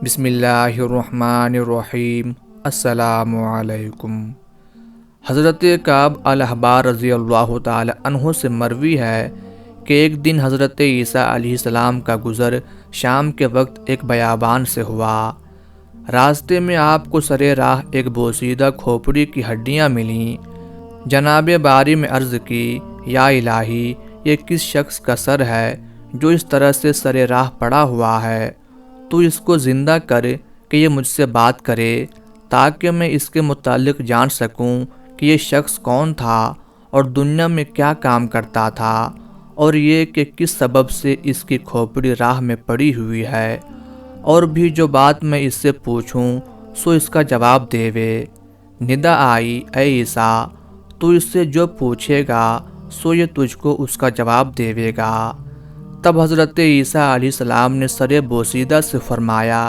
بسم اللہ الرحمن الرحیم۔ السلام علیکم۔ حضرت کعب الاحبار رضی اللہ تعالی عنہ سے مروی ہے کہ ایک دن حضرت عیسیٰ علیہ السلام کا گزر شام کے وقت ایک بیابان سے ہوا۔ راستے میں آپ کو سرے راہ ایک بوسیدہ کھوپڑی کی ہڈیاں ملیں۔ جناب باری میں عرض کی، یا الہی، یہ کس شخص کا سر ہے جو اس طرح سے سرے راہ پڑا ہوا ہے؟ تو اس کو زندہ کر کہ یہ مجھ سے بات کرے تاکہ میں اس کے متعلق جان سکوں کہ یہ شخص کون تھا اور دنیا میں کیا کام کرتا تھا، اور یہ کہ کس سبب سے اس کی کھوپڑی راہ میں پڑی ہوئی ہے، اور بھی جو بات میں اس سے پوچھوں سو اس کا جواب دیوے۔ ندا آئی، اے عیسیٰ، تو اس سے جو پوچھے گا سو یہ تجھ کو اس کا جواب دیوے گا۔ تب حضرت عیسیٰ علیہ السلام نے سر بوسیدہ سے فرمایا،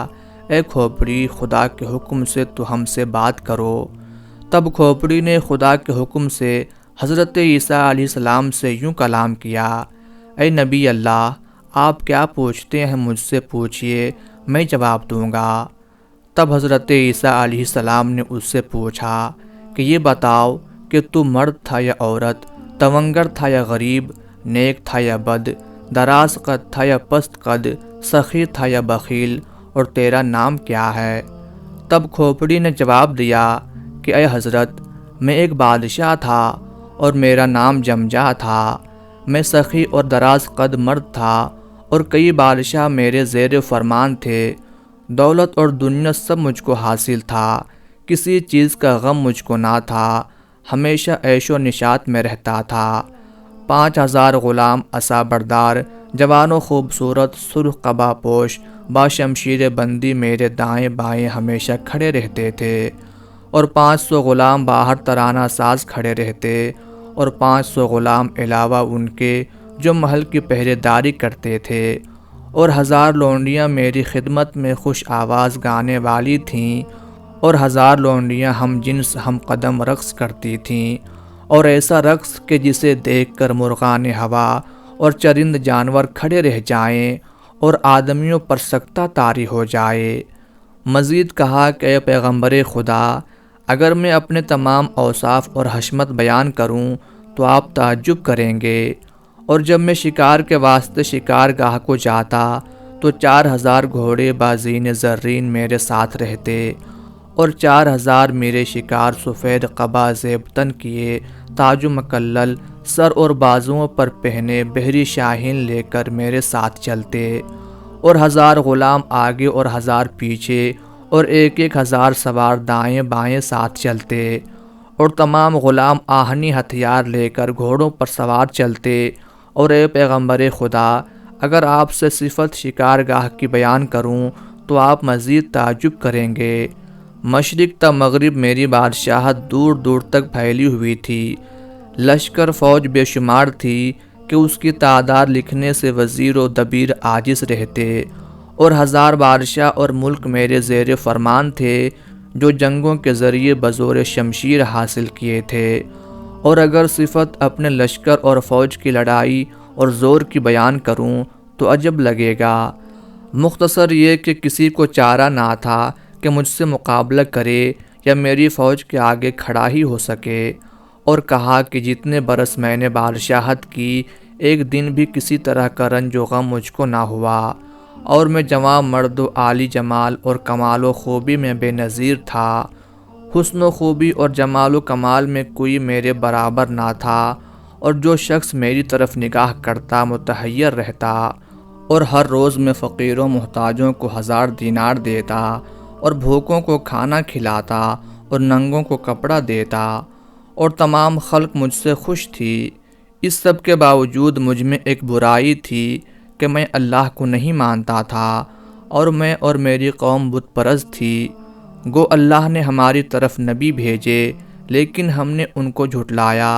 اے کھوپڑی، خدا کے حکم سے تو ہم سے بات کرو۔ تب کھوپڑی نے خدا کے حکم سے حضرت عیسیٰ علیہ السلام سے یوں کلام کیا، اے نبی اللہ، آپ کیا پوچھتے ہیں مجھ سے پوچھئے، میں جواب دوں گا۔ تب حضرت عیسیٰ علیہ السلام نے اس سے پوچھا کہ یہ بتاؤ کہ تو مرد تھا یا عورت، تونگر تھا یا غریب، نیک تھا یا بد، دراز قد تھا یا پست قد، سخی تھا یا بخیل، اور تیرا نام کیا ہے؟ تب کھوپڑی نے جواب دیا کہ اے حضرت، میں ایک بادشاہ تھا اور میرا نام جمجا تھا۔ میں سخی اور دراز قد مرد تھا اور کئی بادشاہ میرے زیر فرمان تھے۔ دولت اور دنیا سب مجھ کو حاصل تھا، کسی چیز کا غم مجھ کو نہ تھا، ہمیشہ عیش و نشاط میں رہتا تھا۔ 5000 غلام عصا بردار، جوان و خوبصورت، سرخ قبا پوش، باشمشیر بندی میرے دائیں بائیں ہمیشہ کھڑے رہتے تھے، اور 500 غلام باہر ترانہ ساز کھڑے رہتے، اور 500 غلام علاوہ ان کے جو محل کی پہرے داری کرتے تھے، اور 1000 لونڈیاں میری خدمت میں خوش آواز گانے والی تھیں، اور 1000 لونڈیاں ہم جنس ہم قدم رقص کرتی تھیں، اور ایسا رقص کہ جسے دیکھ کر مرغان ہوا اور چرند جانور کھڑے رہ جائیں اور آدمیوں پر سکتہ طاری ہو جائے۔ مزید کہا کہ اے پیغمبر خدا، اگر میں اپنے تمام اوصاف اور حشمت بیان کروں تو آپ تعجب کریں گے، اور جب میں شکار کے واسطے شکار گاہ کو جاتا تو 4000 گھوڑے بازین زرین میرے ساتھ رہتے، اور 4000 میرے شکار سفید قبا زیب تن کیے، تاج و مکلل سر اور بازوؤں پر پہنے بحری شاہین لے کر میرے ساتھ چلتے، اور 1000 غلام آگے اور 1000 پیچھے، اور 1000 سوار دائیں بائیں ساتھ چلتے، اور تمام غلام آہنی ہتھیار لے کر گھوڑوں پر سوار چلتے۔ اور اے پیغمبر خدا، اگر آپ سے صفت شکار گاہ کی بیان کروں تو آپ مزید تعجب کریں گے۔ مشرق تا مغرب میری بادشاہت دور دور تک پھیلی ہوئی تھی، لشکر فوج بے شمار تھی کہ اس کی تعداد لکھنے سے وزیر و دبیر عاجز رہتے، اور 1000 بادشاہ اور ملک میرے زیر فرمان تھے جو جنگوں کے ذریعے بزور شمشیر حاصل کیے تھے۔ اور اگر صفت اپنے لشکر اور فوج کی لڑائی اور زور کی بیان کروں تو عجب لگے گا۔ مختصر یہ کہ کسی کو چارہ نہ تھا کہ مجھ سے مقابلہ کرے یا میری فوج کے آگے کھڑا ہی ہو سکے۔ اور کہا کہ جتنے برس میں نے بادشاہت کی، ایک دن بھی کسی طرح کا رنج و غم مجھ کو نہ ہوا، اور میں جوان مرد و عالی جمال اور کمال و خوبی میں بے نظیر تھا۔ حسن و خوبی اور جمال و کمال میں کوئی میرے برابر نہ تھا، اور جو شخص میری طرف نگاہ کرتا متحیر رہتا، اور ہر روز میں فقیروں محتاجوں کو 1000 دینار دیتا، اور بھوکوں کو کھانا کھلاتا، اور ننگوں کو کپڑا دیتا، اور تمام خلق مجھ سے خوش تھی۔ اس سب کے باوجود مجھ میں ایک برائی تھی کہ میں اللہ کو نہیں مانتا تھا، اور میں اور میری قوم بت پرست تھی۔ گو اللہ نے ہماری طرف نبی بھیجے، لیکن ہم نے ان کو جھٹلایا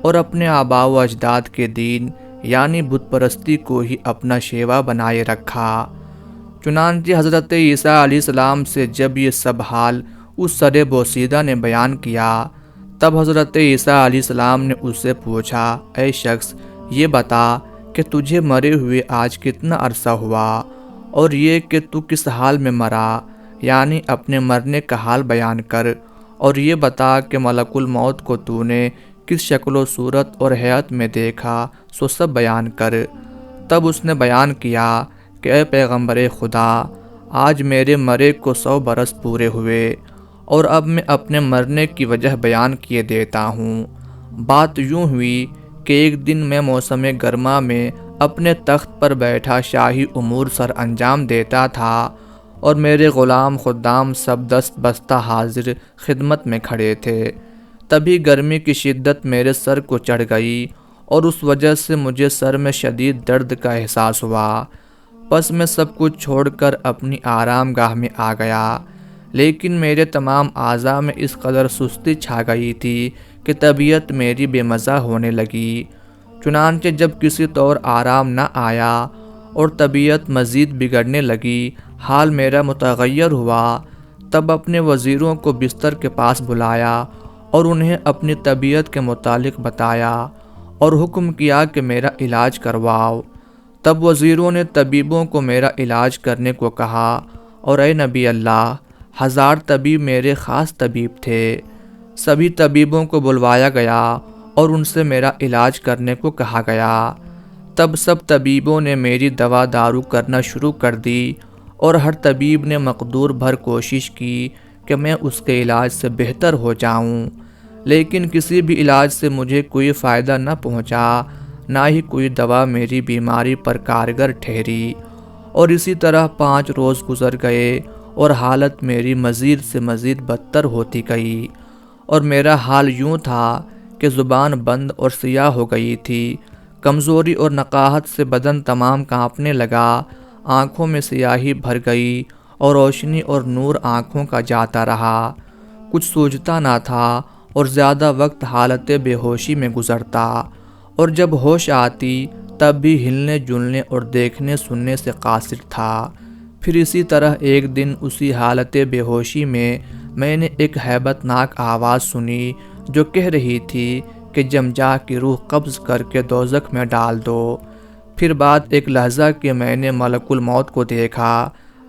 اور اپنے آباء و اجداد کے دین یعنی بت پرستی کو ہی اپنا شیوا بنائے رکھا۔ چنانچہ حضرت عیسیٰ علیہ السلام سے جب یہ سب حال اس سر بوسیدہ نے بیان کیا، تب حضرت عیسیٰ علیہ السلام نے اس سے پوچھا، اے شخص، یہ بتا کہ تجھے مرے ہوئے آج کتنا عرصہ ہوا، اور یہ کہ تو کس حال میں مرا، یعنی اپنے مرنے کا حال بیان کر، اور یہ بتا کہ ملک الموت کو تو نے کس شکل و صورت اور حیات میں دیکھا، سو سب بیان کر۔ تب اس نے بیان کیا کہ اے پیغمبر خدا، آج میرے مرے کو 100 برس پورے ہوئے، اور اب میں اپنے مرنے کی وجہ بیان کیے دیتا ہوں۔ بات یوں ہوئی کہ ایک دن میں موسم گرما میں اپنے تخت پر بیٹھا شاہی امور سر انجام دیتا تھا، اور میرے غلام خدام سب دست بستہ حاضر خدمت میں کھڑے تھے۔ تبھی گرمی کی شدت میرے سر کو چڑھ گئی، اور اس وجہ سے مجھے سر میں شدید درد کا احساس ہوا۔ پس میں سب کچھ چھوڑ کر اپنی آرام گاہ میں آ گیا، لیکن میرے تمام اعضاء میں اس قدر سستی چھا گئی تھی کہ طبیعت میری بے مزہ ہونے لگی۔ چنانچہ جب کسی طور آرام نہ آیا اور طبیعت مزید بگڑنے لگی، حال میرا متغیر ہوا، تب اپنے وزیروں کو بستر کے پاس بلایا اور انہیں اپنی طبیعت کے متعلق بتایا اور حکم کیا کہ میرا علاج کرواؤ۔ تب وزیروں نے طبیبوں کو میرا علاج کرنے کو کہا، اور اے نبی اللہ، 1000 طبیب میرے خاص طبیب تھے۔ سبھی طبیبوں کو بلوایا گیا اور ان سے میرا علاج کرنے کو کہا گیا۔ تب سب طبیبوں نے میری دوا دارو کرنا شروع کر دی، اور ہر طبیب نے مقدور بھر کوشش کی کہ میں اس کے علاج سے بہتر ہو جاؤں، لیکن کسی بھی علاج سے مجھے کوئی فائدہ نہ پہنچا، نہ ہی کوئی دوا میری بیماری پر کارگر ٹھہری۔ اور اسی طرح 5 روز گزر گئے اور حالت میری مزید سے مزید بدتر ہوتی گئی، اور میرا حال یوں تھا کہ زبان بند اور سیاہ ہو گئی تھی۔ کمزوری اور نقاہت سے بدن تمام کانپنے لگا، آنکھوں میں سیاہی بھر گئی اور روشنی اور نور آنکھوں کا جاتا رہا، کچھ سوجھتا نہ تھا اور زیادہ وقت حالت بے ہوشی میں گزرتا، اور جب ہوش آتی تب بھی ہلنے جلنے اور دیکھنے سننے سے قاصر تھا۔ پھر اسی طرح ایک دن اسی حالت بے ہوشی میں نے ایک ہیبت ناک آواز سنی جو کہہ رہی تھی کہ جمجا کی روح قبض کر کے دوزخ میں ڈال دو۔ پھر بعد ایک لحظہ کہ میں نے ملک الموت کو دیکھا،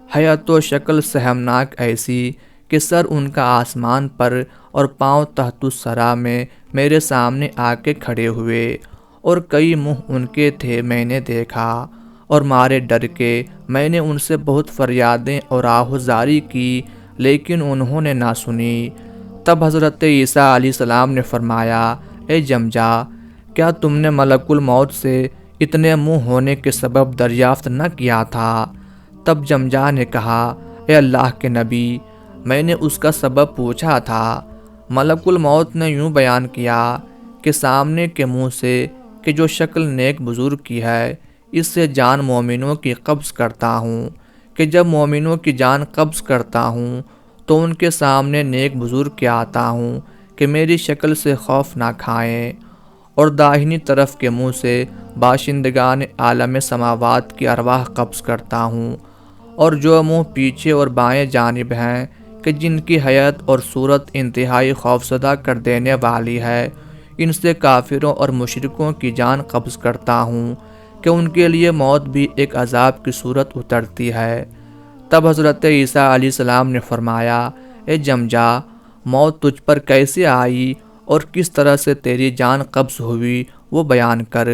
حیات و شکل سہمناک ایسی کہ سر ان کا آسمان پر اور پاؤں تحت الثری میں میرے سامنے آ کے کھڑے ہوئے، اور کئی منہ ان کے تھے میں نے دیکھا، اور مارے ڈر کے میں نے ان سے بہت فریادیں اور آہوزاری کی، لیکن انہوں نے نہ سنی۔ تب حضرت عیسیٰ علیہ السلام نے فرمایا، اے جمجا، کیا تم نے ملک الموت سے اتنے منہ ہونے کے سبب دریافت نہ کیا تھا؟ تب جمجا نے کہا، اے اللہ کے نبی، میں نے اس کا سبب پوچھا تھا۔ ملک الموت نے یوں بیان کیا کہ سامنے کے منہ سے کہ جو شکل نیک بزرگ کی ہے، اس سے جان مومنوں کی قبض کرتا ہوں، کہ جب مومنوں کی جان قبض کرتا ہوں تو ان کے سامنے نیک بزرگ کے آتا ہوں کہ میری شکل سے خوف نہ کھائیں، اور داہنی طرف کے منہ سے باشندگان عالم سماوات کی ارواح قبض کرتا ہوں، اور جو منہ پیچھے اور بائیں جانب ہیں کہ جن کی حیات اور صورت انتہائی خوفزدہ کر دینے والی ہے، ان سے کافروں اور مشرکوں کی جان قبض کرتا ہوں کہ ان کے لیے موت بھی ایک عذاب کی صورت اترتی ہے۔ تب حضرت عیسیٰ علیہ السلام نے فرمایا، اے جمجا، موت تجھ پر کیسے آئی اور کس طرح سے تیری جان قبض ہوئی وہ بیان کر،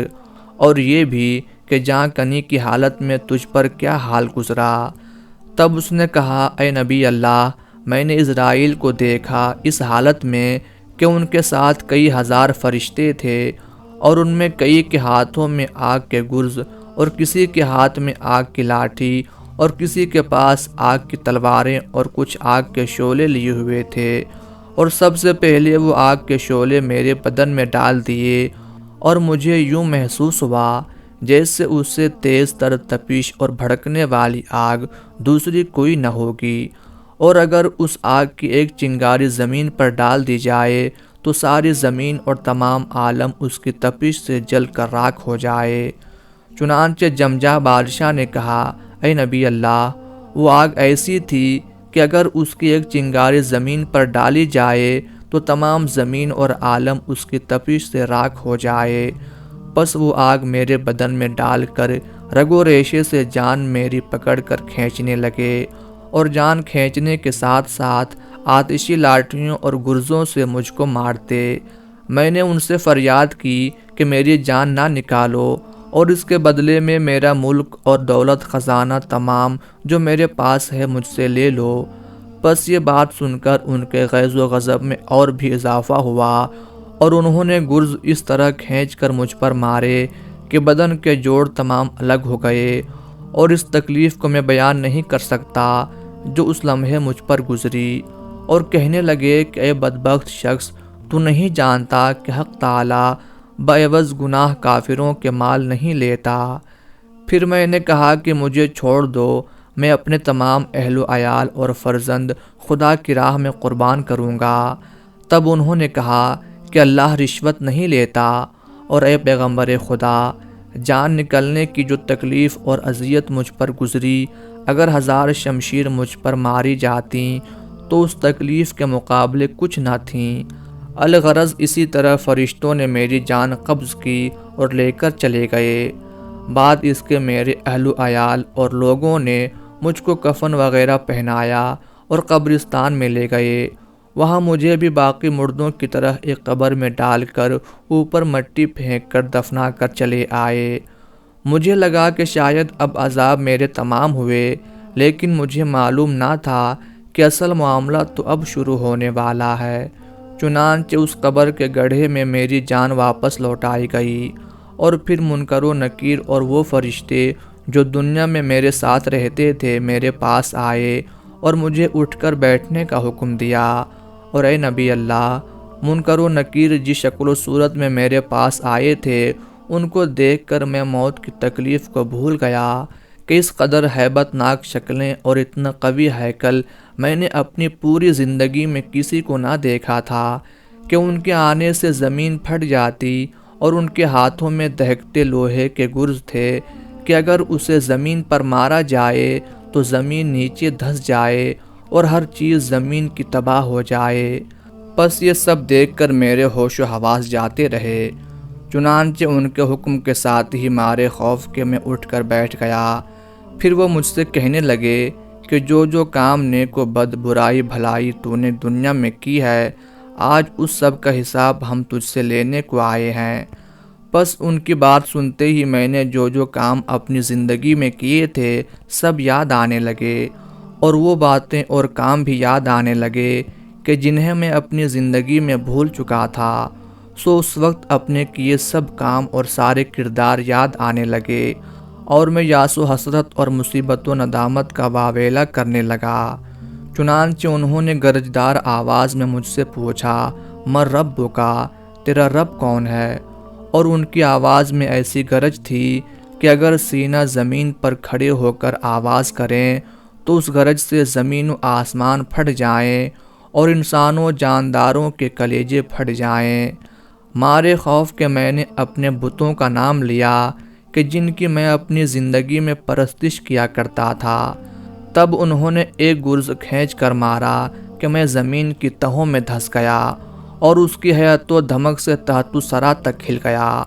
اور یہ بھی کہ جاں کنی کی حالت میں تجھ پر کیا حال گزرا۔ تب اس نے کہا، اے نبی اللہ، میں نے اسرائیل کو دیکھا اس حالت میں کہ ان کے ساتھ کئی 1000 فرشتے تھے، اور ان میں کئی کے ہاتھوں میں آگ کے گرز، اور کسی کے ہاتھ میں آگ کی لاٹھی، اور کسی کے پاس آگ کی تلواریں اور کچھ آگ کے شعلے لیے ہوئے تھے، اور سب سے پہلے وہ آگ کے شعلے میرے بدن میں ڈال دیے، اور مجھے یوں محسوس ہوا جیسے اس سے تیز تر تپش اور بھڑکنے والی آگ دوسری کوئی نہ ہوگی، اور اگر اس آگ کی ایک چنگاری زمین پر ڈال دی جائے تو ساری زمین اور تمام عالم اس کی تپش سے جل کر راکھ ہو جائے۔ چنانچہ جمجا بادشاہ نے کہا، اے نبی اللہ، وہ آگ ایسی تھی کہ اگر اس کی ایک چنگاری زمین پر ڈالی جائے تو تمام زمین اور عالم اس کی تپش سے راکھ ہو جائے۔ پس وہ آگ میرے بدن میں ڈال کر رگو ریشے سے جان میری پکڑ کر کھینچنے لگے اور جان کھینچنے کے ساتھ ساتھ آتشی لاٹھیوں اور گرزوں سے مجھ کو مارتے۔ میں نے ان سے فریاد کی کہ میری جان نہ نکالو اور اس کے بدلے میں میرا ملک اور دولت خزانہ تمام جو میرے پاس ہے مجھ سے لے لو۔ بس یہ بات سن کر ان کے غیظ و غضب میں اور بھی اضافہ ہوا اور انہوں نے گرز اس طرح کھینچ کر مجھ پر مارے کہ بدن کے جوڑ تمام الگ ہو گئے، اور اس تکلیف کو میں بیان نہیں کر سکتا جو اس لمحے مجھ پر گزری۔ اور کہنے لگے کہ اے بدبخت شخص، تو نہیں جانتا کہ حق تعالیٰ بعوض گناہ کافروں کے مال نہیں لیتا۔ پھر میں نے کہا کہ مجھے چھوڑ دو، میں اپنے تمام اہل و عیال اور فرزند خدا کی راہ میں قربان کروں گا۔ تب انہوں نے کہا کہ اللہ رشوت نہیں لیتا، اور اے پیغمبر خدا، جان نکلنے کی جو تکلیف اور اذیت مجھ پر گزری، اگر 1000 شمشیر مجھ پر ماری جاتیں تو اس تکلیف کے مقابلے کچھ نہ تھیں۔ الغرض اسی طرح فرشتوں نے میری جان قبض کی اور لے کر چلے گئے۔ بعد اس کے میرے اہل و عیال اور لوگوں نے مجھ کو کفن وغیرہ پہنایا اور قبرستان میں لے گئے۔ وہاں مجھے بھی باقی مردوں کی طرح ایک قبر میں ڈال کر اوپر مٹی پھینک کر دفنا کر چلے آئے۔ مجھے لگا کہ شاید اب عذاب میرے تمام ہوئے، لیکن مجھے معلوم نہ تھا کہ اصل معاملہ تو اب شروع ہونے والا ہے۔ چنانچہ اس قبر کے گڑھے میں میری جان واپس لوٹائی گئی، اور پھر منکر و نکیر اور وہ فرشتے جو دنیا میں میرے ساتھ رہتے تھے میرے پاس آئے اور مجھے اٹھ کر بیٹھنے کا حکم دیا۔ اور اے نبی اللہ، منکر و نکیر جس شکل و صورت میں میرے پاس آئے تھے ان کو دیکھ کر میں موت کی تکلیف کو بھول گیا کہ اس قدر ہیبت ناک شکلیں اور اتنا قوی ہیکل میں نے اپنی پوری زندگی میں کسی کو نہ دیکھا تھا، کہ ان کے آنے سے زمین پھٹ جاتی اور ان کے ہاتھوں میں دہکتے لوہے کے گرز تھے کہ اگر اسے زمین پر مارا جائے تو زمین نیچے دھس جائے اور ہر چیز زمین کی تباہ ہو جائے۔ بس یہ سب دیکھ کر میرے ہوش و حواس جاتے رہے۔ چنانچہ ان کے حکم کے ساتھ ہی مارے خوف کے میں اٹھ کر بیٹھ گیا۔ پھر وہ مجھ سے کہنے لگے کہ جو کام نیک و بد، برائی بھلائی تو نے دنیا میں کی ہے، آج اس سب کا حساب ہم تجھ سے لینے کو آئے ہیں۔ بس ان کی بات سنتے ہی میں نے جو کام اپنی زندگی میں کیے تھے سب یاد آنے لگے، اور وہ باتیں اور کام بھی یاد آنے لگے کہ جنہیں میں اپنی زندگی میں بھول چکا تھا۔ سو اس وقت اپنے کیے سب کام اور سارے کردار یاد آنے لگے، اور میں یاس و حسرت اور مصیبت و ندامت کا واویلا کرنے لگا۔ چنانچہ انہوں نے گرجدار آواز میں مجھ سے پوچھا، مر ربک، تیرا رب کون ہے؟ اور ان کی آواز میں ایسی گرج تھی کہ اگر سینہ زمین پر کھڑے ہو کر آواز کریں تو اس گرج سے زمین و آسمان پھٹ جائیں اور انسانوں جانداروں کے کلیجے پھٹ جائیں۔ مارے خوف کے میں نے اپنے بتوں کا نام لیا کہ جن کی میں اپنی زندگی میں پرستش کیا کرتا تھا۔ تب انہوں نے ایک گرز کھینچ کر مارا کہ میں زمین کی تہوں میں دھس گیا، اور اس کی حیرت و دھمک سے تحت سرا تک کھل گیا،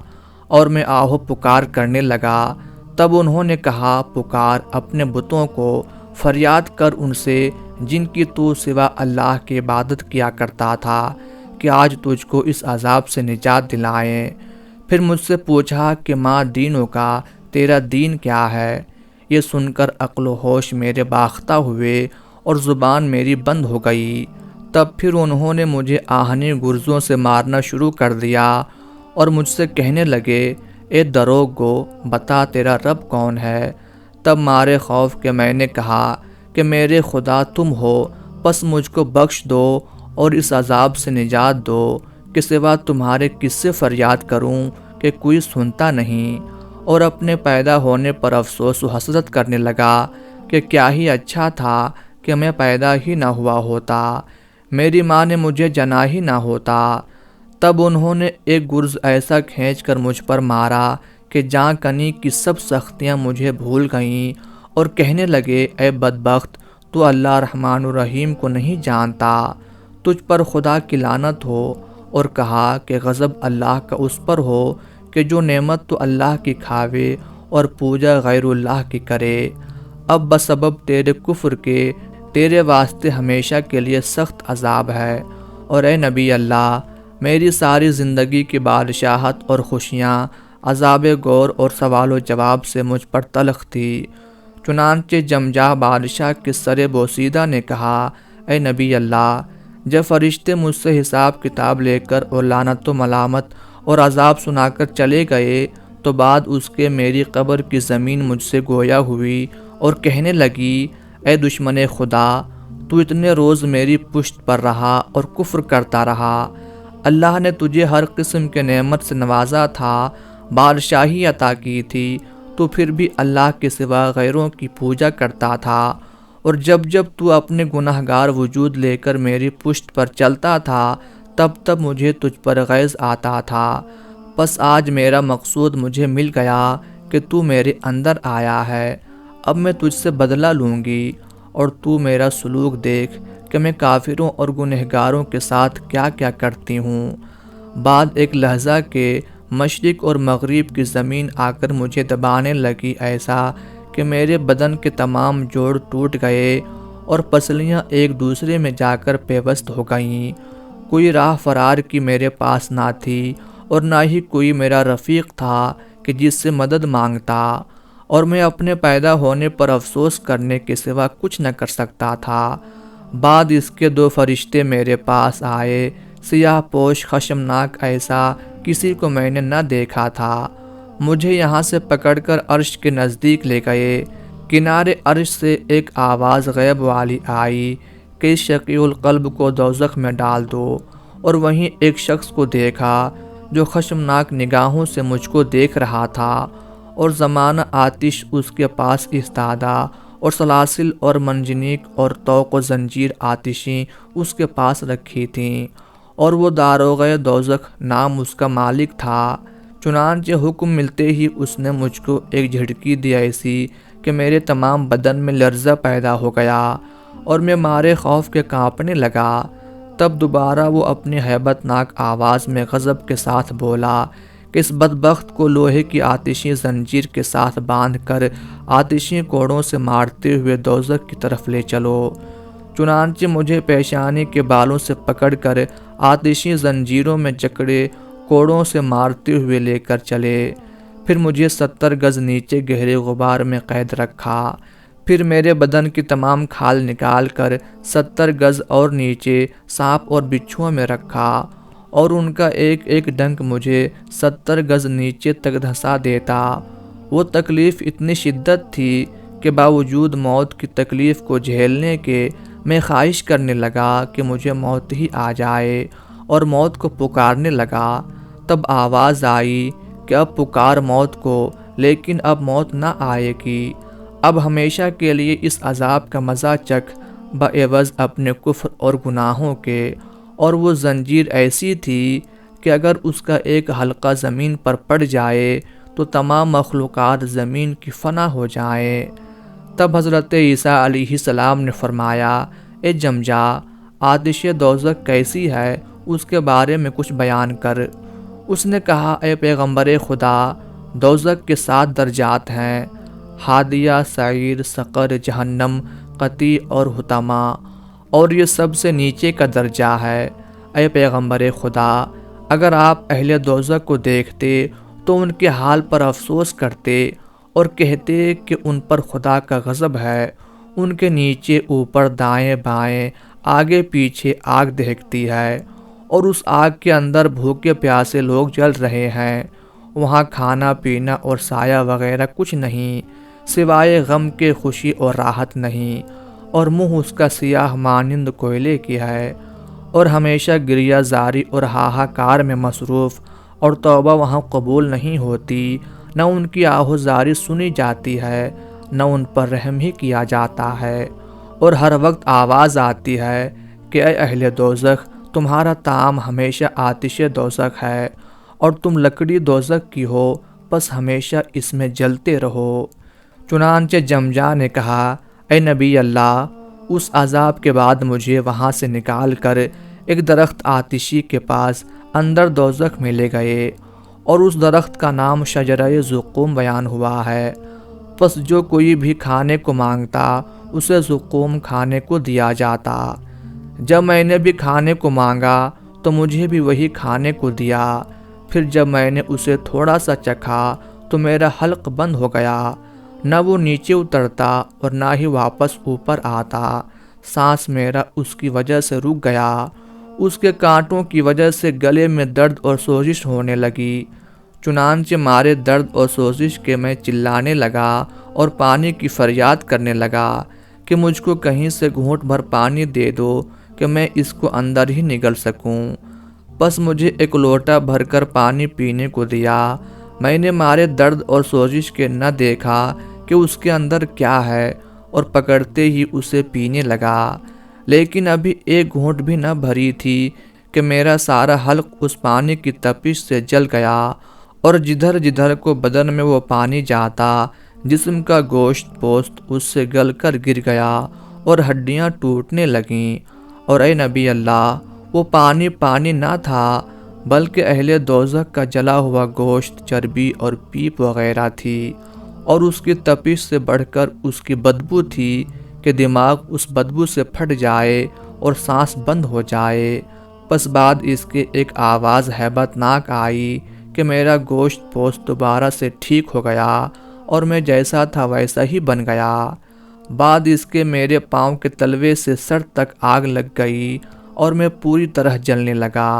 اور میں آہو پکار کرنے لگا۔ تب انہوں نے کہا، پکار اپنے بتوں کو، فریاد کر ان سے جن کی تو سوا اللہ کی عبادت کیا کرتا تھا کہ آج تجھ کو اس عذاب سے نجات دلائیں۔ پھر مجھ سے پوچھا کہ ماں دینوں کا، تیرا دین کیا ہے؟ یہ سن کر عقل و ہوش میرے باختہ ہوئے اور زبان میری بند ہو گئی۔ تب پھر انہوں نے مجھے آہنی گرزوں سے مارنا شروع کر دیا اور مجھ سے کہنے لگے، اے دروغگو، بتا تیرا رب کون ہے؟ تب مارے خوف کے میں نے کہا کہ میرے خدا تم ہو، پس مجھ کو بخش دو اور اس عذاب سے نجات دو کہ سوا تمہارے کس سے فریاد کروں کہ کوئی سنتا نہیں۔ اور اپنے پیدا ہونے پر افسوس و حسرت کرنے لگا کہ کیا ہی اچھا تھا کہ میں پیدا ہی نہ ہوا ہوتا، میری ماں نے مجھے جنا ہی نہ ہوتا۔ تب انہوں نے ایک گرز ایسا کھینچ کر مجھ پر مارا کہ جاں کنی کی سب سختیاں مجھے بھول گئیں، اور کہنے لگے، اے بدبخت، تو اللہ رحمان الرحیم کو نہیں جانتا، تجھ پر خدا کی لعنت ہو۔ اور کہا کہ غضب اللہ کا اس پر ہو کہ جو نعمت تو اللہ کی کھاوے اور پوجا غیر اللہ کی کرے۔ اب بسبب تیرے کفر کے تیرے واسطے ہمیشہ کے لیے سخت عذاب ہے۔ اور اے نبی اللہ، میری ساری زندگی کی بادشاہت اور خوشیاں عذاب گور اور سوال و جواب سے مجھ پر تلخ تھی۔ چنانچہ جمجا بادشاہ کے سر بوسیدہ نے کہا، اے نبی اللہ، جب فرشتے مجھ سے حساب کتاب لے کر اور لعنت و ملامت اور عذاب سنا کر چلے گئے تو بعد اس کے میری قبر کی زمین مجھ سے گویا ہوئی اور کہنے لگی، اے دشمن خدا، تو اتنے روز میری پشت پر رہا اور کفر کرتا رہا۔ اللہ نے تجھے ہر قسم کے نعمت سے نوازا تھا، بادشاہی عطا کی تھی، تو پھر بھی اللہ کے سوا غیروں کی پوجا کرتا تھا، اور جب جب تو اپنے گناہگار وجود لے کر میری پشت پر چلتا تھا تب تب مجھے تجھ پر غیظ آتا تھا۔ بس آج میرا مقصود مجھے مل گیا کہ تو میرے اندر آیا ہے، اب میں تجھ سے بدلہ لوں گی، اور تو میرا سلوک دیکھ کہ میں کافروں اور گنہگاروں کے ساتھ کیا کیا کرتی ہوں۔ بعد ایک لحظہ کے مشرق اور مغرب کی زمین آ کر مجھے دبانے لگی، ایسا کہ میرے بدن کے تمام جوڑ ٹوٹ گئے اور پسلیاں ایک دوسرے میں جا کر پیوست ہو گئیں۔ کوئی راہ فرار کی میرے پاس نہ تھی اور نہ ہی کوئی میرا رفیق تھا کہ جس سے مدد مانگتا، اور میں اپنے پیدا ہونے پر افسوس کرنے کے سوا کچھ نہ کر سکتا تھا۔ بعد اس کے 2 فرشتے میرے پاس آئے، سیاہ پوش، خشمناک، ایسا کسی کو میں نے نہ دیکھا تھا۔ مجھے یہاں سے پکڑ کر عرش کے نزدیک لے گئے۔ کنارے عرش سے ایک آواز غیب والی آئی کہ اس شقی القلب کو دوزخ میں ڈال دو، اور وہیں ایک شخص کو دیکھا جو خشمناک نگاہوں سے مجھ کو دیکھ رہا تھا، اور زمانہ آتش اس کے پاس ایستادہ، اور سلاسل اور منجنیق اور طوق و زنجیر آتشیں اس کے پاس رکھی تھیں، اور وہ داروغہ دوزخ نام اس کا مالک تھا۔ چنانچہ حکم ملتے ہی اس نے مجھ کو ایک جھٹکی دی ایسی کہ میرے تمام بدن میں لرزہ پیدا ہو گیا اور میں مارے خوف کے کانپنے لگا۔ تب دوبارہ وہ اپنی ہیبت ناک آواز میں غضب کے ساتھ بولا کہ اس بدبخت کو لوہے کی آتشی زنجیر کے ساتھ باندھ کر آتشی کوڑوں سے مارتے ہوئے دوزخ کی طرف لے چلو۔ چنانچہ مجھے پیشانی کے بالوں سے پکڑ کر آتشی زنجیروں میں جکڑے کوڑوں سے مارتے ہوئے لے کر چلے۔ پھر مجھے 70 گز نیچے گہرے غبار میں قید رکھا۔ پھر میرے بدن کی تمام کھال نکال کر 70 گز اور نیچے سانپ اور بچھوؤں میں رکھا، اور ان کا ایک ایک ڈنک مجھے 70 گز نیچے تک دھسا دیتا۔ وہ تکلیف اتنی شدت تھی کہ باوجود موت کی تکلیف کو جھیلنے کے میں خواہش کرنے لگا کہ مجھے موت ہی آ جائے، اور موت کو پکارنے لگا۔ تب آواز آئی کہ اب پکار موت کو، لیکن اب موت نہ آئے گی، اب ہمیشہ کے لیے اس عذاب کا مزہ چکھ بعوض اپنے کفر اور گناہوں کے۔ اور وہ زنجیر ایسی تھی کہ اگر اس کا ایک حلقہ زمین پر پڑ جائے تو تمام مخلوقات زمین کی فنا ہو جائیں۔ تب حضرت عیسیٰ علیہ السلام نے فرمایا، اے جمجا، آتش دوزخ کیسی ہے، اس کے بارے میں کچھ بیان کر۔ اس نے کہا، اے پیغمبر خدا، دوزخ کے 7 درجات ہیں، ہادیہ، سعیر، سقر، جہنم، قطیع اور حطمہ، اور یہ سب سے نیچے کا درجہ ہے۔ اے پیغمبر خدا، اگر آپ اہل دوزخ کو دیکھتے تو ان کے حال پر افسوس کرتے اور کہتے کہ ان پر خدا کا غضب ہے۔ ان کے نیچے، اوپر، دائیں بائیں، آگے پیچھے آگ دہکتی ہے، اور اس آگ کے اندر بھوکے پیاسے لوگ جل رہے ہیں۔ وہاں کھانا پینا اور سایہ وغیرہ کچھ نہیں، سوائے غم کے خوشی اور راحت نہیں، اور منہ اس کا سیاہ مانند کوئلے کی ہے، اور ہمیشہ گریہ زاری اور ہاہاکار میں مصروف، اور توبہ وہاں قبول نہیں ہوتی، نہ ان کی آہوزاری سنی جاتی ہے، نہ ان پر رحم ہی کیا جاتا ہے، اور ہر وقت آواز آتی ہے کہ اے اہل دوزخ، تمہارا طعام ہمیشہ آتش دوزخ ہے، اور تم لکڑی دوزخ کی ہو، بس ہمیشہ اس میں جلتے رہو۔ چنانچہ جمجا نے کہا، اے نبی اللہ، اس عذاب کے بعد مجھے وہاں سے نکال کر ایک درخت آتشی کے پاس اندر دوزخ میں لے گئے، اور اس درخت کا نام شجرہ زقوم بیان ہوا ہے۔ پس جو کوئی بھی کھانے کو مانگتا اسے زقوم کھانے کو دیا جاتا۔ جب میں نے بھی کھانے کو مانگا تو مجھے بھی وہی کھانے کو دیا۔ پھر جب میں نے اسے تھوڑا سا چکھا تو میرا حلق بند ہو گیا، نہ وہ نیچے اترتا اور نہ ہی واپس اوپر آتا۔ سانس میرا اس کی وجہ سے رک گیا۔ اس کے کانٹوں کی وجہ سے گلے میں درد اور سوزش ہونے لگی۔ چنانچہ مارے درد اور سوزش کے میں چلانے لگا اور پانی کی فریاد کرنے لگا کہ مجھ کو کہیں سے گھونٹ بھر پانی دے دو کہ میں اس کو اندر ہی نگل سکوں۔ بس مجھے ایک لوٹا بھر کر پانی پینے کو دیا۔ میں نے مارے درد اور سوزش کے نہ دیکھا کہ اس کے اندر کیا ہے اور پکڑتے ہی اسے پینے لگا، لیکن ابھی ایک گھونٹ بھی نہ بھری تھی کہ میرا سارا حلق اس پانی کی تپش سے جل گیا، اور جدھر جدھر کو بدن میں وہ پانی جاتا جسم کا گوشت پوست اس سے گل کر گر گیا اور ہڈیاں ٹوٹنے لگیں۔ اور اے نبی اللہ، وہ پانی پانی نہ تھا بلکہ اہل دوزخ کا جلا ہوا گوشت، چربی اور پیپ وغیرہ تھی، اور اس کی تپش سے بڑھ کر اس کی بدبو تھی کہ دماغ اس بدبو سے پھٹ جائے اور سانس بند ہو جائے۔ پس بعد اس کے ایک آواز ہیبت ناک آئی کہ میرا گوشت پوست دوبارہ سے ٹھیک ہو گیا اور میں جیسا تھا ویسا ہی بن گیا۔ بعد اس کے میرے پاؤں کے تلوے سے سر تک آگ لگ گئی اور میں پوری طرح جلنے لگا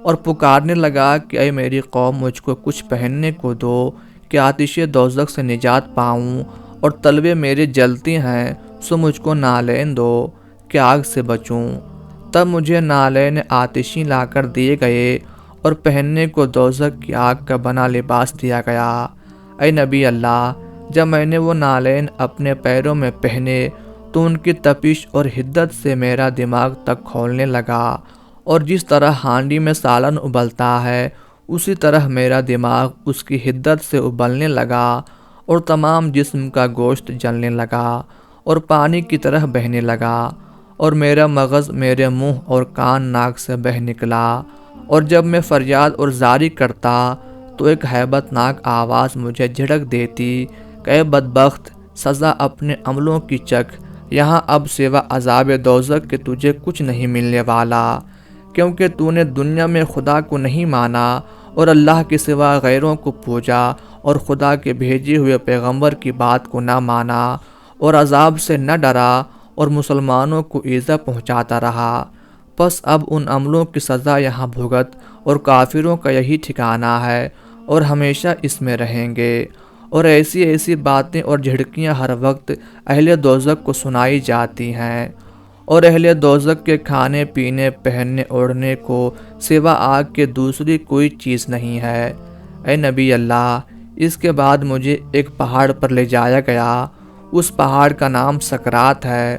اور پکارنے لگا کہ اے میری قوم، مجھ کو کچھ پہننے کو دو کہ آتش دوزخ سے نجات پاؤں، اور تلوے میرے جلتے ہیں سو مجھ کو نالین دو کہ آگ سے بچوں۔ تب مجھے نالین آتشی لا کر دیے گئے اور پہننے کو دوزخ کی آگ کا بنا لباس دیا گیا۔ اے نبی اللہ، جب میں نے وہ نالین اپنے پیروں میں پہنے تو ان کی تپش اور حدت سے میرا دماغ تک کھولنے لگا، اور جس طرح ہانڈی میں سالن ابلتا ہے اسی طرح میرا دماغ اس کی حدت سے ابلنے لگا، اور تمام جسم کا گوشت جلنے لگا اور پانی کی طرح بہنے لگا، اور میرا مغز میرے منہ اور کان ناک سے بہہ نکلا، اور جب میں فریاد اور زاری کرتا تو ایک ہیبت ناک آواز مجھے جھڑک دیتی کہ اے بدبخت، سزا اپنے عملوں کی چکھ، یہاں اب سوا عذاب دوزخ کے تجھے کچھ نہیں ملنے والا، کیونکہ تو نے دنیا میں خدا کو نہیں مانا اور اللہ کے سوا غیروں کو پوجا اور خدا کے بھیجے ہوئے پیغمبر کی بات کو نہ مانا اور عذاب سے نہ ڈرا اور مسلمانوں کو ایذا پہنچاتا رہا۔ پس اب ان عملوں کی سزا یہاں بھگت، اور کافروں کا یہی ٹھکانہ ہے اور ہمیشہ اس میں رہیں گے۔ اور ایسی ایسی باتیں اور جھڑکیاں ہر وقت اہل دوزخ کو سنائی جاتی ہیں، اور اہل دوزخ کے کھانے پینے پہننے اوڑھنے کو سوا آگ کے دوسری کوئی چیز نہیں ہے۔ اے نبی اللہ، اس کے بعد مجھے ایک پہاڑ پر لے جایا گیا۔ اس پہاڑ کا نام سکرات ہے۔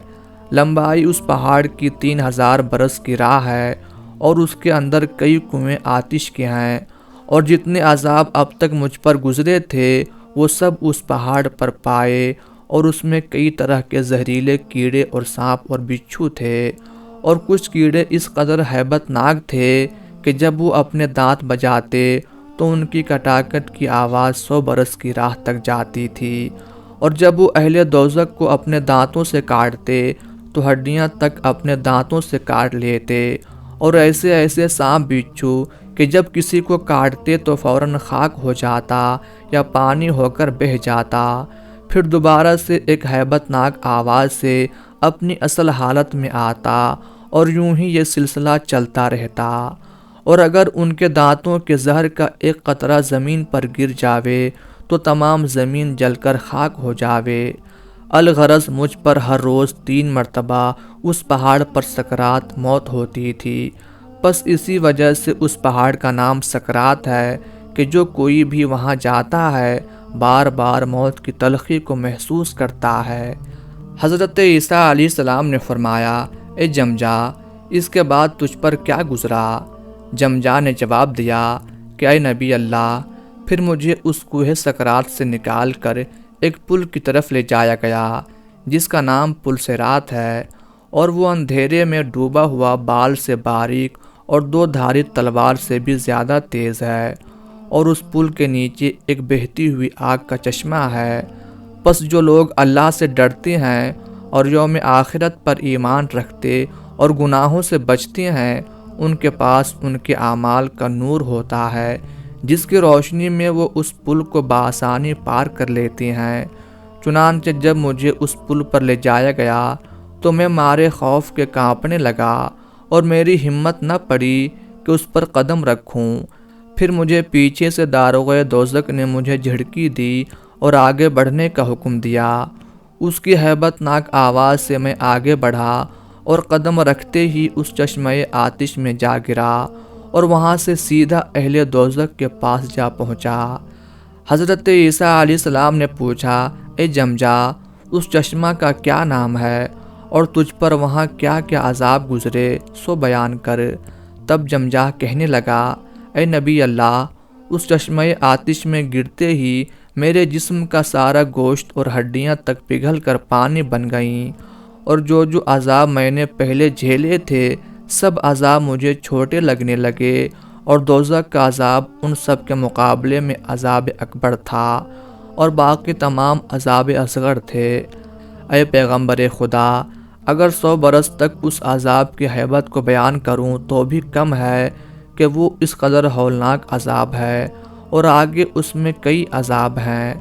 لمبائی اس پہاڑ کی 3000 برس کی راہ ہے، اور اس کے اندر کئی کنویں آتش کے ہیں، اور جتنے عذاب اب تک مجھ پر گزرے تھے وہ سب اس پہاڑ پر پائے، اور اس میں کئی طرح کے زہریلے کیڑے اور سانپ اور بچھو تھے، اور کچھ کیڑے اس قدر ہیبت ناک تھے کہ جب وہ اپنے دانت بجاتے تو ان کی کٹاکٹ کی آواز 100 برس کی راہ تک جاتی تھی، اور جب وہ اہل دوزخ کو اپنے دانتوں سے کاٹتے تو ہڈیاں تک اپنے دانتوں سے کاٹ لیتے، اور ایسے ایسے سانپ بچھو کہ جب کسی کو کاٹتے تو فوراً خاک ہو جاتا یا پانی ہو کر بہہ جاتا، پھر دوبارہ سے ایک ہیبت ناک آواز سے اپنی اصل حالت میں آتا، اور یوں ہی یہ سلسلہ چلتا رہتا، اور اگر ان کے دانتوں کے زہر کا ایک قطرہ زمین پر گر جاوے تو تمام زمین جل کر خاک ہو جاوے۔ الغرض مجھ پر ہر روز 3 مرتبہ اس پہاڑ پر سکرات موت ہوتی تھی، بس اسی وجہ سے اس پہاڑ کا نام سکرات ہے کہ جو کوئی بھی وہاں جاتا ہے بار بار موت کی تلخی کو محسوس کرتا ہے۔ حضرت عیسیٰ علیہ السلام نے فرمایا، اے جمجا، اس کے بعد تجھ پر کیا گزرا؟ جمجا نے جواب دیا کہ اے نبی اللہ، پھر مجھے اس کوہ سکرات سے نکال کر ایک پل کی طرف لے جایا گیا جس کا نام پل صراط ہے، اور وہ اندھیرے میں ڈوبا ہوا بال سے باریک اور 2 دھاری تلوار سے بھی زیادہ تیز ہے، اور اس پل کے نیچے ایک بہتی ہوئی آگ کا چشمہ ہے۔ پس جو لوگ اللہ سے ڈرتے ہیں اور یوم آخرت پر ایمان رکھتے اور گناہوں سے بچتے ہیں، ان کے پاس ان کے اعمال کا نور ہوتا ہے، جس کی روشنی میں وہ اس پل کو بآسانی پار کر لیتے ہیں۔ چنانچہ جب مجھے اس پل پر لے جایا گیا تو میں مارے خوف کے کانپنے لگا اور میری ہمت نہ پڑی کہ اس پر قدم رکھوں۔ پھر مجھے پیچھے سے داروغہ دوزخ نے مجھے جھڑکی دی اور آگے بڑھنے کا حکم دیا۔ اس کی ہیبت ناک آواز سے میں آگے بڑھا اور قدم رکھتے ہی اس چشمہ آتش میں جا گرا اور وہاں سے سیدھا اہل دوزخ کے پاس جا پہنچا۔ حضرت عیسیٰ علیہ السلام نے پوچھا، اے جمجا، اس چشمہ کا کیا نام ہے اور تجھ پر وہاں کیا کیا عذاب گزرے، سو بیان کر۔ تب جمجا کہنے لگا، اے نبی اللہ، اس چشمہ آتش میں گرتے ہی میرے جسم کا سارا گوشت اور ہڈیاں تک پگھل کر پانی بن گئیں، اور جو عذاب میں نے پہلے جھیلے تھے سب عذاب مجھے چھوٹے لگنے لگے، اور دوزخ کا عذاب ان سب کے مقابلے میں عذاب اکبر تھا، اور باقی تمام عذاب اصغر تھے۔ اے پیغمبر خدا، اگر 100 برس تک اس عذاب کی ہیبت کو بیان کروں تو بھی کم ہے کہ وہ اس قدر ہولناک عذاب ہے، اور آگے اس میں کئی عذاب ہیں۔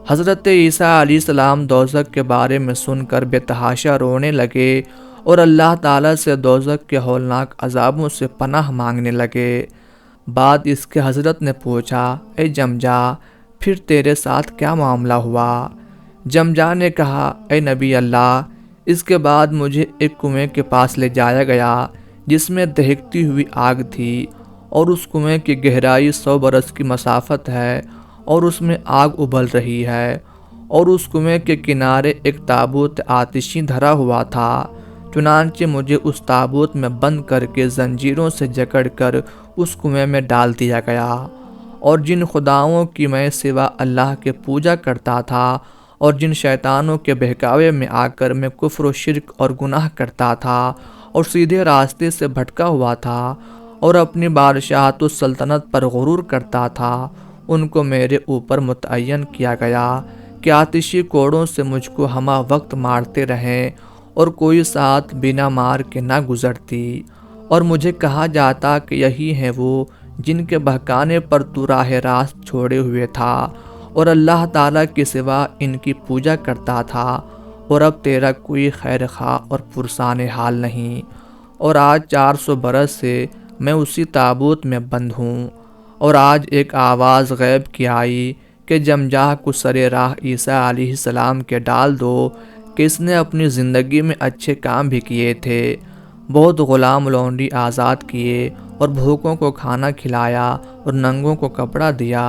حضرت عیسیٰ علیہ السلام دوزخ کے بارے میں سن کر بے تحاشا رونے لگے اور اللہ تعالیٰ سے دوزخ کے ہولناک عذابوں سے پناہ مانگنے لگے۔ بعد اس کے حضرت نے پوچھا، اے جمجا، پھر تیرے ساتھ کیا معاملہ ہوا؟ جمجا نے کہا، اے نبی اللہ، اس کے بعد مجھے ایک کنویں کے پاس لے جایا گیا جس میں دہکتی ہوئی آگ تھی، اور اس کنویں کی گہرائی 100 برس کی مسافت ہے، اور اس میں آگ ابل رہی ہے، اور اس کنویں کے کنارے ایک تابوت آتشی دھرا ہوا تھا۔ چنانچہ مجھے اس تابوت میں بند کر کے زنجیروں سے جکڑ کر اس کنویں میں ڈال دیا گیا، اور جن خداؤں کی میں سوا اللہ کے پوجا کرتا تھا اور جن شیطانوں کے بہکاوے میں آ کر میں کفر و شرک اور گناہ کرتا تھا اور سیدھے راستے سے بھٹکا ہوا تھا اور اپنی بادشاہت و سلطنت پر غرور کرتا تھا، ان کو میرے اوپر متعین کیا گیا کہ آتشی کوڑوں سے مجھ کو ہمہ وقت مارتے رہیں اور کوئی ساتھ بنا مار کے نہ گزرتی، اور مجھے کہا جاتا کہ یہی ہیں وہ جن کے بہکانے پر تو راہ راست چھوڑے ہوئے تھا اور اللہ تعالیٰ کے سوا ان کی پوجا کرتا تھا، اور اب تیرا کوئی خیر خواہ اور پرسان حال نہیں، اور آج 400 برس سے میں اسی تابوت میں بند ہوں۔ اور آج ایک آواز غیب کی آئی کہ جمجاہ کو سرے راہ عیسیٰ علیہ السلام کے ڈال دو کہ اس نے اپنی زندگی میں اچھے کام بھی کیے تھے، بہت غلام لونڈی آزاد کیے اور بھوکوں کو کھانا کھلایا اور ننگوں کو کپڑا دیا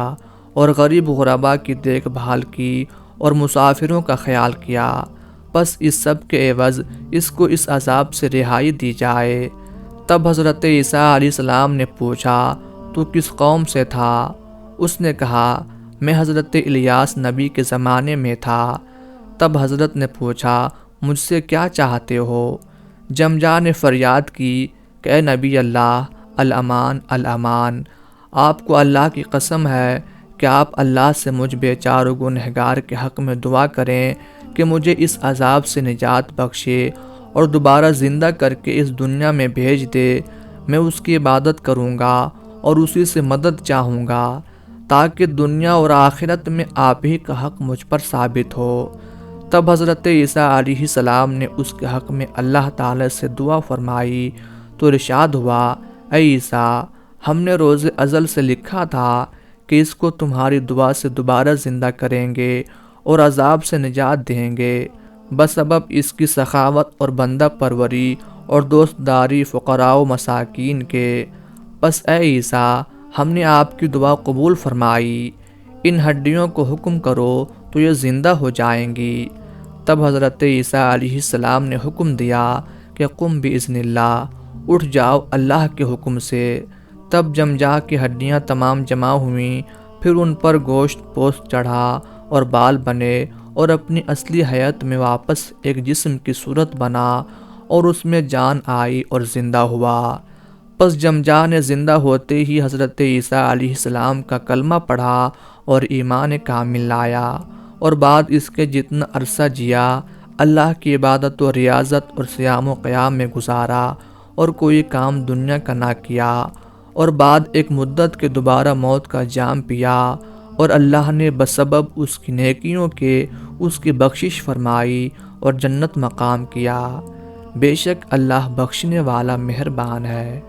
اور غریب غربا کی دیکھ بھال کی اور مسافروں کا خیال کیا، بس اس سب کے عوض اس کو اس عذاب سے رہائی دی جائے۔ تب حضرت عیسیٰ علیہ السلام نے پوچھا، تو کس قوم سے تھا؟ اس نے کہا، میں حضرت الیاس نبی کے زمانے میں تھا۔ تب حضرت نے پوچھا، مجھ سے کیا چاہتے ہو؟ جمجا نے فریاد کی کہ اے نبی اللہ، الامان الامان، آپ کو اللہ کی قسم ہے کہ آپ اللہ سے مجھ بیچار و گنہگار کے حق میں دعا کریں کہ مجھے اس عذاب سے نجات بخشے اور دوبارہ زندہ کر کے اس دنیا میں بھیج دے۔ میں اس کی عبادت کروں گا اور اسی سے مدد چاہوں گا تاکہ دنیا اور آخرت میں آپ ہی کا حق مجھ پر ثابت ہو۔ تب حضرت عیسیٰ علیہ السلام نے اس کے حق میں اللہ تعالی سے دعا فرمائی تو ارشاد ہوا، اے عیسیٰ، ہم نے روز ازل سے لکھا تھا کہ اس کو تمہاری دعا سے دوبارہ زندہ کریں گے اور عذاب سے نجات دیں گے، بسبب اس کی سخاوت اور بندہ پروری اور دوست داری فقراء و مساکین کے۔ بس اے عیسیٰ، ہم نے آپ کی دعا قبول فرمائی، ان ہڈیوں کو حکم کرو تو یہ زندہ ہو جائیں گی۔ تب حضرت عیسیٰ علیہ السلام نے حکم دیا کہ قم باذن اللہ، اٹھ جاؤ اللہ کے حکم سے۔ تب جمجا کی ہڈیاں تمام جمع ہوئیں، پھر ان پر گوشت پوست چڑھا اور بال بنے اور اپنی اصلی حیت میں واپس ایک جسم کی صورت بنا اور اس میں جان آئی اور زندہ ہوا۔ پس جمجا نے زندہ ہوتے ہی حضرت عیسیٰ علیہ السلام کا کلمہ پڑھا اور ایمان کامل لایا، اور بعد اس کے جتنا عرصہ جیا اللہ کی عبادت و ریاضت اور صیام و قیام میں گزارا، اور کوئی کام دنیا کا نہ کیا، اور بعد ایک مدت کے دوبارہ موت کا جام پیا، اور اللہ نے بسبب اس کی نیکیوں کے اس کی بخشش فرمائی اور جنت مقام کیا۔ بے شک اللہ بخشنے والا مہربان ہے۔